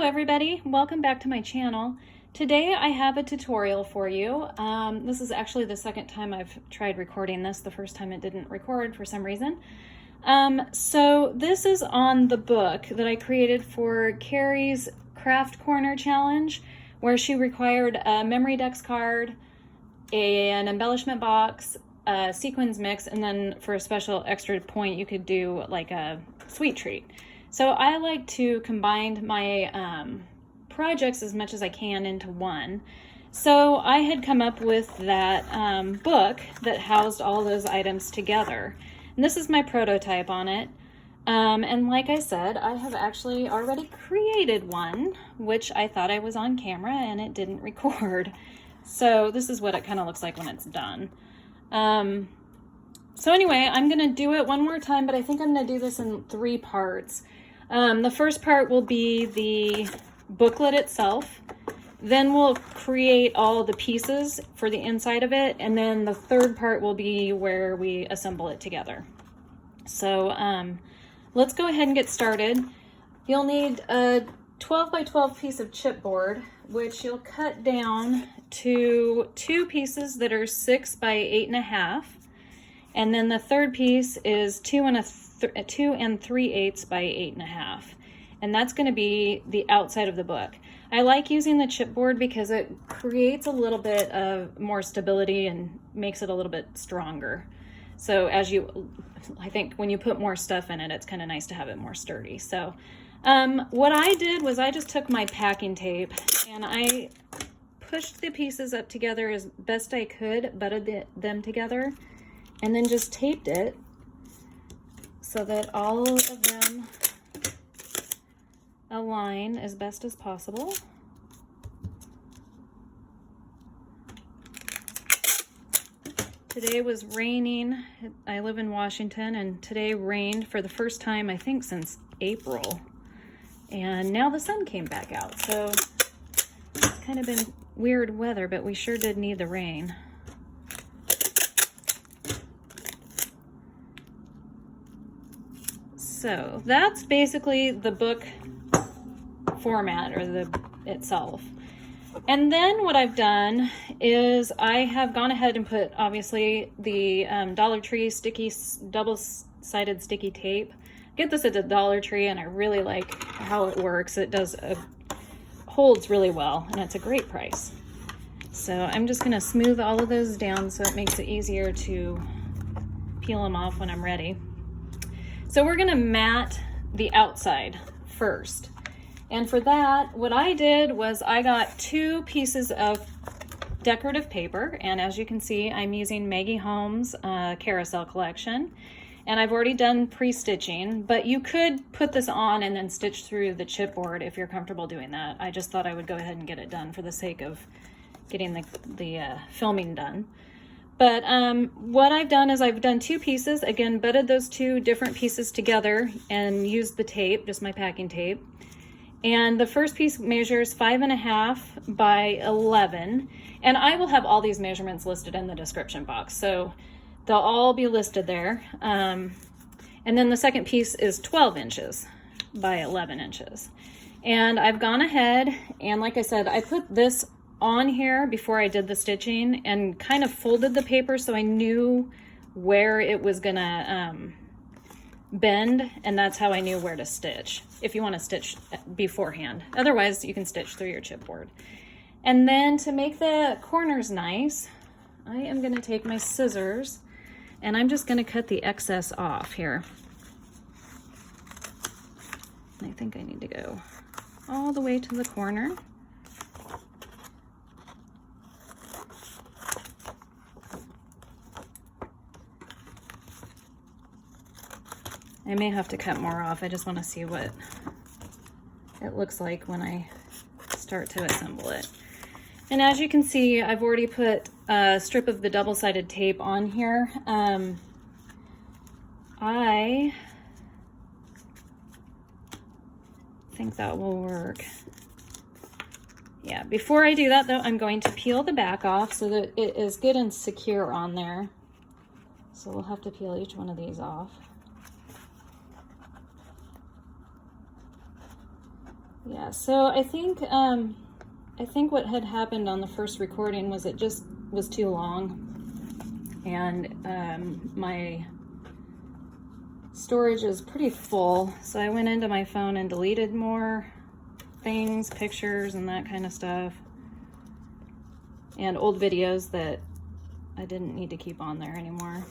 everybody, welcome back to my channel. Today I have a tutorial for you. This is actually the second time I've tried recording this. The first time it didn't record for some reason. So this is on the book that I created for Carrie's Craft Corner Challenge, where she required a Mem Dex card, an embellishment box, a Sequins mix, and then for a special extra point you could do like a sweet treat. So I like to combine my projects as much as I can into one. So I had come up with that book that housed all those items together. And this is my prototype on it. And like I said, I have actually already created one, which I thought I was on camera and it didn't record. So this is what it kind of looks like when it's done. So anyway, I'm going to do it one more time, but I think I'm going to do this in 3 parts. The first part will be the booklet itself. Then we'll create all the pieces for the inside of it. And then the third part will be where we assemble it together. So let's go ahead and get started. You'll need a 12 by 12 piece of chipboard, which you'll cut down to 2 pieces that are 6 by 8.5. And then the third piece is 2 3/8 by 8.5. And that's going to be the outside of the book. I like using the chipboard because it creates a little bit of more stability and makes it a little bit stronger. So I think when you put more stuff in it, it's kind of nice to have it more sturdy. So what I did was I just took my packing tape and I pushed the pieces up together as best I could, butted them together, and then just taped it so that all of them align as best as possible. Today was raining. I live in Washington, and today rained for the first time, I think, since April. And now the sun came back out. So it's kind of been weird weather, but we sure did need the rain. So that's basically the book format, or itself. And then what I've done is I have gone ahead and put, obviously, the Dollar Tree sticky, double-sided sticky tape. Get this at the Dollar Tree, and I really like how it works. It holds really well, and it's a great price. So I'm just going to smooth all of those down so it makes it easier to peel them off when I'm ready. So we're going to mat the outside first. And for that, what I did was I got 2 pieces of decorative paper. And as you can see, I'm using Maggie Holmes' carousel collection. And I've already done pre-stitching, but you could put this on and then stitch through the chipboard if you're comfortable doing that. I just thought I would go ahead and get it done for the sake of getting the filming done. But what I've done is I've done 2 pieces, again, butted those 2 different pieces together and used the tape, just my packing tape. And the first piece measures 5.5 by 11. And I will have all these measurements listed in the description box, so they'll all be listed there. And then the second piece is 12 inches by 11 inches. And I've gone ahead and, like I said, I put this on here before I did the stitching and kind of folded the paper so I knew where it was gonna bend, and that's how I knew where to stitch if you want to stitch beforehand. Otherwise you can stitch through your chipboard. And then to make the corners nice, I am going to take my scissors and I'm just going to cut the excess off here. I think I need to go all the way to the corner. I may have to cut more off. I just want to see what it looks like when I start to assemble it. And as you can see, I've already put a strip of the double-sided tape on here. I think that will work. Yeah, before I do that though, I'm going to peel the back off so that it is good and secure on there. So we'll have to peel each one of these off. Yeah, so I think what had happened on the first recording was it just was too long, and my storage is pretty full, so I went into my phone and deleted more things, pictures and that kind of stuff, and old videos that I didn't need to keep on there anymore.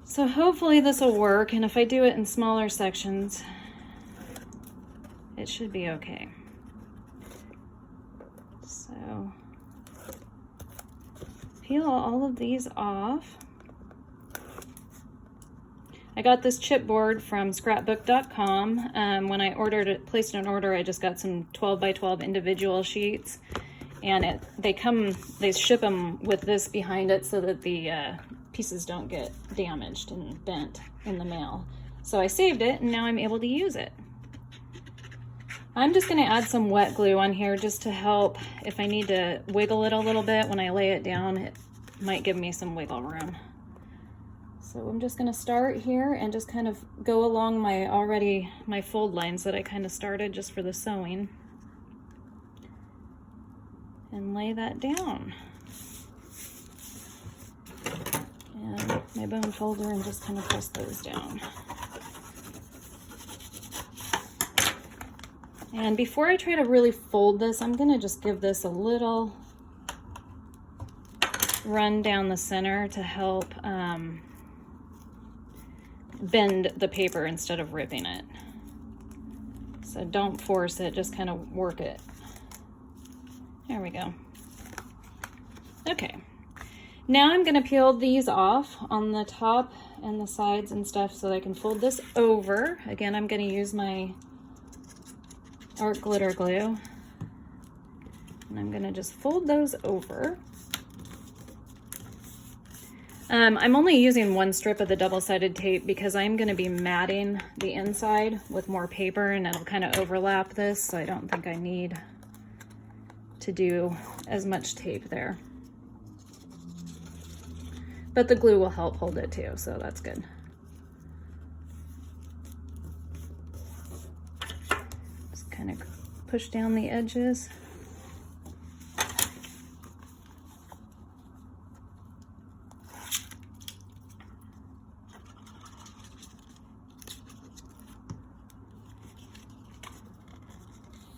So hopefully this will work, and if I do it in smaller sections, it should be okay. So peel all of these off. I got this chipboard from scrapbook.com. When I placed an order, I just got some 12 by 12 individual sheets, and they ship them with this behind it so that the pieces don't get damaged and bent in the mail. So I saved it, and now I'm able to use it. I'm just going to add some wet glue on here just to help if I need to wiggle it a little bit when I lay it down. It might give me some wiggle room. So I'm just going to start here and just kind of go along my fold lines that I kind of started just for the sewing, and lay that down. And my bone folder, and just kind of press those down. And before I try to really fold this, I'm going to just give this a little run down the center to help bend the paper instead of ripping it. So don't force it, just kind of work it. There we go. Okay, now I'm going to peel these off on the top and the sides and stuff so that I can fold this over. Again, I'm going to use my art glitter glue, and I'm going to just fold those over. I'm only using one strip of the double-sided tape because I'm going to be matting the inside with more paper, and it'll kind of overlap this, so I don't think I need to do as much tape there. But the glue will help hold it too, so that's good. Just kind of push down the edges.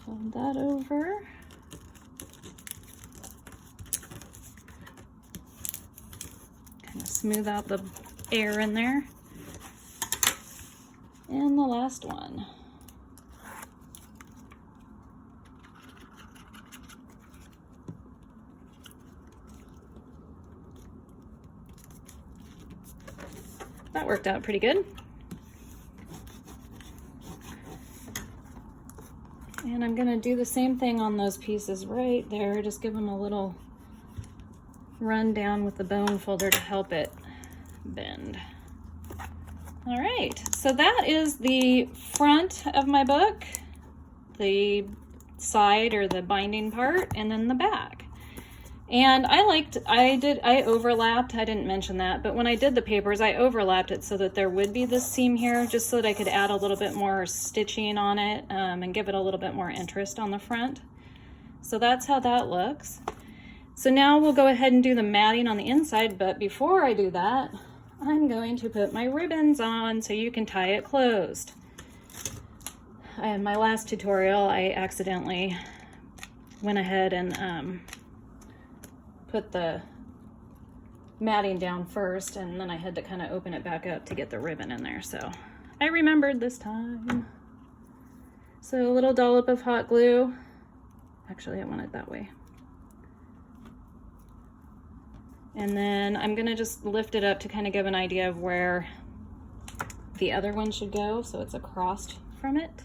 Fold that over. Kind of smooth out the air in there. And the last one. That worked out pretty good. And I'm going to do the same thing on those pieces right there. Just give them a little run down with the bone folder to help it bend. All right, so that is the front of my book, the side or the binding part, and then the back. And I overlapped, I didn't mention that, but when I did the papers, I overlapped it so that there would be this seam here, just so that I could add a little bit more stitching on it and give it a little bit more interest on the front. So that's how that looks. So now we'll go ahead and do the matting on the inside, but before I do that, I'm going to put my ribbons on so you can tie it closed. In my last tutorial, I accidentally went ahead and put the matting down first, and then I had to kind of open it back up to get the ribbon in there. So I remembered this time. So a little dollop of hot glue. Actually, I want it that way. And then I'm gonna just lift it up to kind of give an idea of where the other one should go, so it's across from it.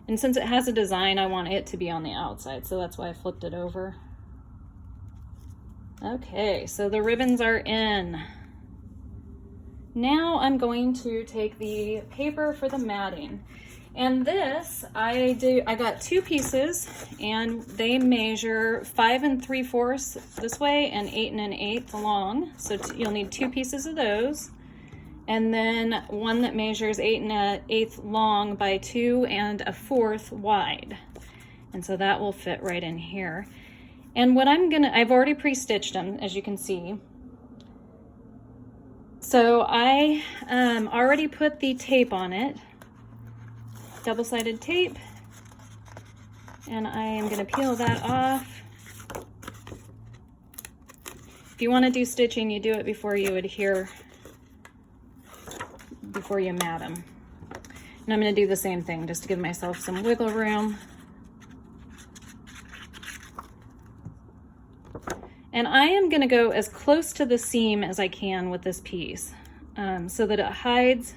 And since it has a design, I want it to be on the outside, so that's why I flipped it over. Okay, so the ribbons are in. Now I'm going to take the paper for the matting. And this, I got 2 pieces, and they measure 5 3/4 this way and 8 1/8 long. So you'll need 2 pieces of those. and then one that measures 8 1/8 long by 2 1/4 wide. And so that will fit right in here. And what I've already pre-stitched them, as you can see. So I already put the tape on it, double-sided tape, and I am going to peel that off. If you want to do stitching, you do it before you adhere, before you mat them. And I'm going to do the same thing just to give myself some wiggle room. And I am going to go as close to the seam as I can with this piece, so that it hides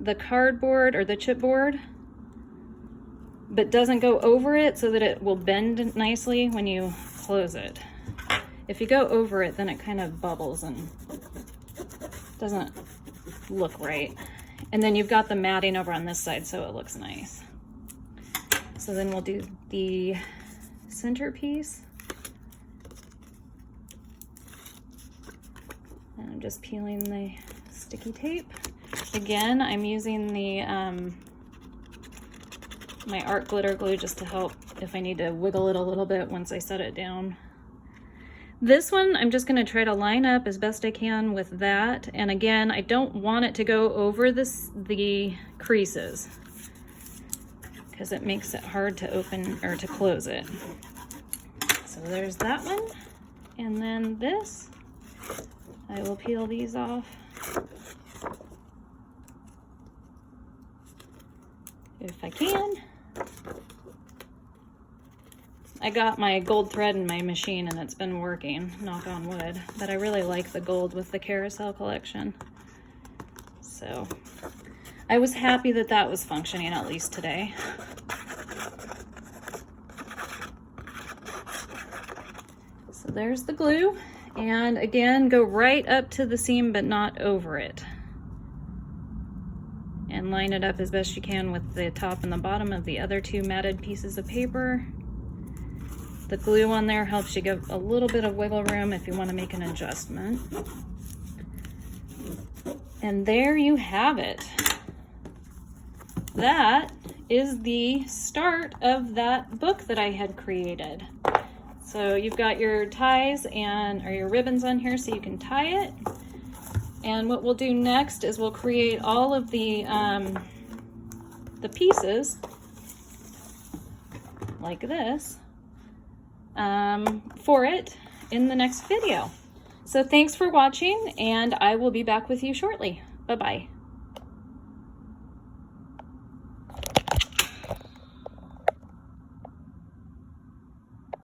the cardboard or the chipboard, but doesn't go over it, so that it will bend nicely when you close it. If you go over it, then it kind of bubbles and doesn't look right. And then you've got the matting over on this side, so it looks nice. So then we'll do the centerpiece. And I'm just peeling the sticky tape. Again, I'm using the my art glitter glue just to help if I need to wiggle it a little bit once I set it down. This one, I'm just going to try to line up as best I can with that. And again, I don't want it to go over the creases because it makes it hard to open or to close it. So there's that one. And then this, I will peel these off. If I can. I got my gold thread in my machine and it's been working, knock on wood, but I really like the gold with the carousel collection. So I was happy that that was functioning at least today. So there's the glue, and again, go right up to the seam but not over it. And line it up as best you can with the top and the bottom of the other two matted pieces of paper. The glue on there helps you give a little bit of wiggle room if you want to make an adjustment. And there you have it. That is the start of that book that I had created. So you've got your ties or your ribbons on here so you can tie it. And what we'll do next is we'll create all of the pieces like this for it in the next video. So thanks for watching, and I will be back with you shortly. Bye-bye.